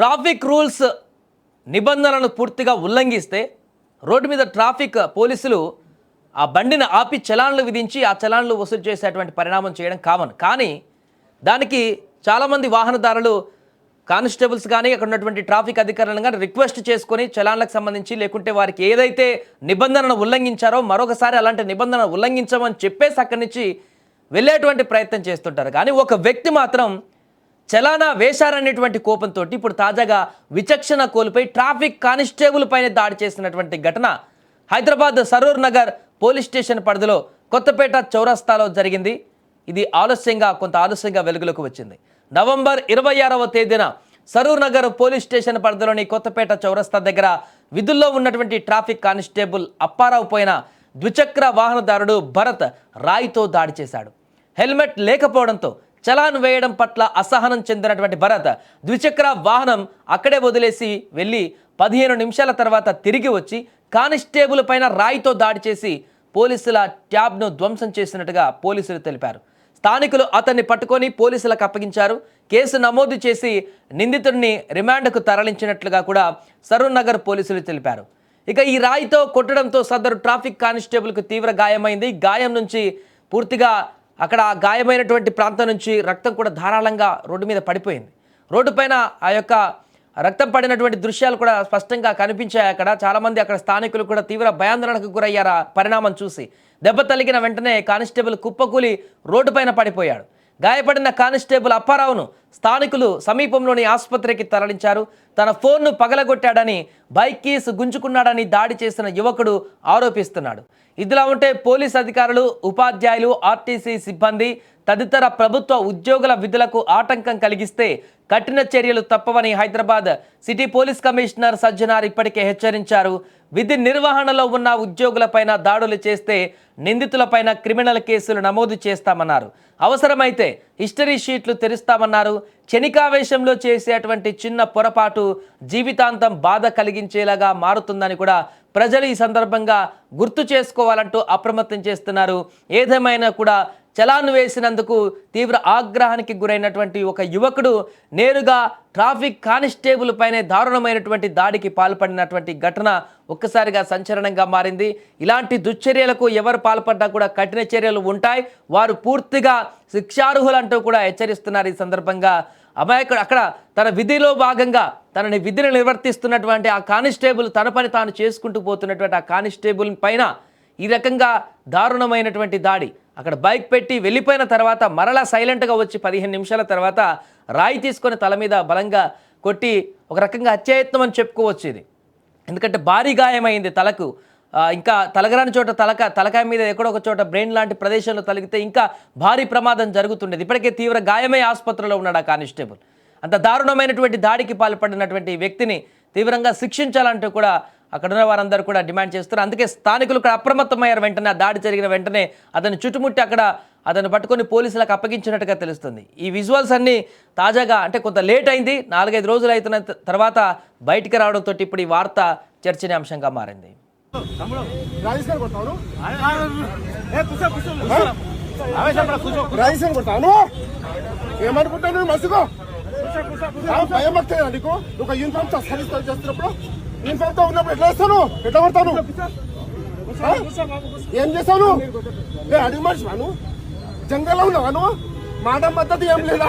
Traffic rules నిబంధనలను పూర్తిగా ఉల్లంఘిస్తే రోడ్డు మీద ట్రాఫిక్ పోలీసులు ఆ బండిని ఆపి చలాన్లు విధించి ఆ చలాన్లు వసూలు చేసేటువంటి పరిణామం చేయడం కామన్. కానీ దానికి చాలామంది వాహనదారులు కానిస్టేబుల్స్ కానీ అక్కడ ఉన్నటువంటి ట్రాఫిక్ అధికారులను కానీ రిక్వెస్ట్ చేసుకొని చలాన్లకు సంబంధించి లేకుంటే వారికి ఏదైతే నిబంధనను ఉల్లంఘించారో మరొకసారి అలాంటి నిబంధన ఉల్లంఘించమని చెప్పేసి అక్కడి నుంచి వెళ్ళేటువంటి ప్రయత్నం చేస్తుంటారు. కానీ ఒక వ్యక్తి మాత్రం చలానా వేశారనేటువంటి కోపంతో ఇప్పుడు తాజాగా విచక్షణ కోల్పోయి ట్రాఫిక్ కానిస్టేబుల్ పైన దాడి చేసినటువంటి ఘటన హైదరాబాద్ సరూర్ నగర్ పోలీస్ స్టేషన్ పరిధిలో కొత్తపేట చౌరస్తాలో జరిగింది. ఇది కొంత ఆలస్యంగా వెలుగులోకి వచ్చింది. నవంబర్ 26వ తేదీన సరూర్ నగర్ పోలీస్ స్టేషన్ పరిధిలోని కొత్తపేట చౌరస్తా దగ్గర విధుల్లో ఉన్నటువంటి ట్రాఫిక్ కానిస్టేబుల్ అప్పారావు పైన ద్విచక్ర వాహనదారుడు భరత్ రాయితో దాడి చేశాడు. హెల్మెట్ లేకపోవడంతో చలాన్ వేయడం పట్ల అసహనం చెందినటువంటి భరత్ ద్విచక్ర వాహనం అక్కడే వదిలేసి వెళ్ళి 15 నిమిషాల తర్వాత తిరిగి వచ్చి కానిస్టేబుల్ పైన రాయితో దాడి చేసి పోలీసుల ట్యాబ్ను ధ్వంసం చేసినట్టుగా పోలీసులు తెలిపారు. స్థానికులు అతన్ని పట్టుకొని పోలీసులకు అప్పగించారు. కేసు నమోదు చేసి నిందితుడిని రిమాండ్కు తరలించినట్లుగా కూడా సరూర్ నగర్ పోలీసులు తెలిపారు. ఇక ఈ రాయితో కొట్టడంతో సదరు ట్రాఫిక్ కానిస్టేబుల్కు తీవ్ర గాయమైంది. గాయం నుంచి పూర్తిగా అక్కడ గాయమైనటువంటి ప్రాంతం నుంచి రక్తం కూడా ధారాళంగా రోడ్డు మీద పడిపోయింది. రోడ్డు పైన ఆ యొక్క రక్తం పడినటువంటి దృశ్యాలు కూడా స్పష్టంగా కనిపించాయి. అక్కడ చాలామంది అక్కడ స్థానికులు కూడా తీవ్ర భయాందోళనకు గురయ్యారు. పరిణామం చూసి దెబ్బ తగిలిన వెంటనే కానిస్టేబుల్ కుప్పకూలి రోడ్డు పైన పడిపోయాడు. గాయపడిన కానిస్టేబుల్ అప్పారావును స్థానికులు సమీపంలోని ఆసుపత్రికి తరలించారు. తన ఫోన్ను పగలగొట్టాడని, బైక్ కీస్ గుంజుకున్నాడని దాడి చేసిన యువకుడు ఆరోపిస్తున్నాడు. ఇదిలా ఉంటే పోలీస్ అధికారులు, ఉపాధ్యాయులు, ఆర్టీసీ సిబ్బంది తదితర ప్రభుత్వ ఉద్యోగుల విధులకు ఆటంకం కలిగిస్తే కఠిన చర్యలు తప్పవని Hyderabad city police commissioner Sajjanar ఇప్పటికే హెచ్చరించారు. విధి నిర్వహణలో ఉన్న ఉద్యోగులపైన దాడులు చేస్తే నిందితులపైన క్రిమినల్ కేసులు నమోదు చేస్తామన్నారు. అవసరమైతే హిస్టరీ షీట్లు తెరుస్తామన్నారు. క్షణికావేశంలో చేసేటువంటి చిన్న పొరపాటు జీవితాంతం బాధ కలిగించేలాగా మారుతుందని కూడా ప్రజలు ఈ సందర్భంగా గుర్తు చేసుకోవాలంటూ అప్రమత్తం చేస్తున్నారు. ఏదేమైనా కూడా చలాన్ వేసినందుకు తీవ్ర ఆగ్రహానికి గురైనటువంటి ఒక యువకుడు నేరుగా ట్రాఫిక్ కానిస్టేబుల్ పైనే దారుణమైనటువంటి దాడికి పాల్పడినటువంటి ఘటన ఒక్కసారిగా సంచలనంగా మారింది. ఇలాంటి దుశ్చర్యలకు ఎవరు పాల్పడ్డా కూడా కఠిన చర్యలు ఉంటాయి, వారు పూర్తిగా శిక్షార్హులంటూ కూడా హెచ్చరిస్తున్నారు. ఈ సందర్భంగా అమాయకుడు అక్కడ తన విధిలో భాగంగా విధిని నిర్వర్తిస్తున్నటువంటి ఆ కానిస్టేబుల్ తన పని తాను చేసుకుంటూ పోతున్నటువంటి ఆ కానిస్టేబుల్ పైన ఈ రకంగా దారుణమైనటువంటి దాడి, అక్కడ బైక్ పెట్టి వెళ్ళిపోయిన తర్వాత మరలా సైలెంట్గా వచ్చి 15 నిమిషాల తర్వాత రాయి తీసుకొని తల మీద బలంగా కొట్టి ఒక రకంగా హత్యాయత్నం అని చెప్పుకోవచ్చు ఇది. ఎందుకంటే భారీ గాయమైంది తలకు. ఇంకా తలగరాని చోట తలకాయ మీద ఎక్కడో ఒక చోట బ్రెయిన్ లాంటి ప్రదేశంలో తలిగితే ఇంకా భారీ ప్రమాదం జరుగుతుండేది. ఇప్పటికే తీవ్ర గాయమై ఆసుపత్రిలో ఉన్నాడు ఆ కానిస్టేబుల్. అంత దారుణమైనటువంటి దాడికి పాల్పడినటువంటి వ్యక్తిని తీవ్రంగా శిక్షించాలంటూ కూడా అక్కడ ఉన్న వారందరూ కూడా డిమాండ్ చేస్తారు. అందుకే స్థానికులు ఇక్కడ అప్రమత్తమయ్యారు. వెంటనే దాడి జరిగిన వెంటనే అతను చుట్టుముట్టి అక్కడ అతను పట్టుకొని పోలీసులకు అప్పగించినట్టుగా తెలుస్తుంది. ఈ విజువల్స్ అన్నీ తాజాగా అంటే కొంత లేట్ అయింది, 4-5 రోజులు అవుతున్న తర్వాత బయటికి రావడంతో ఇప్పుడు ఈ వార్త చర్చనీయాంశంగా మారింది. ఏమనుకుంటాను మస్తుగా భయం వస్తాయి నీకు. ఒక యూనిఫామ్ చేస్తున్నప్పుడు యూనిఫామ్ తో ఉన్నప్పుడు ఎట్లా కొడతాను? ఏం చేస్తాను? అడిగి మనిషి వాను జంగల్లో ఉన్నావాను, మాట మద్దతు ఏం లేదా?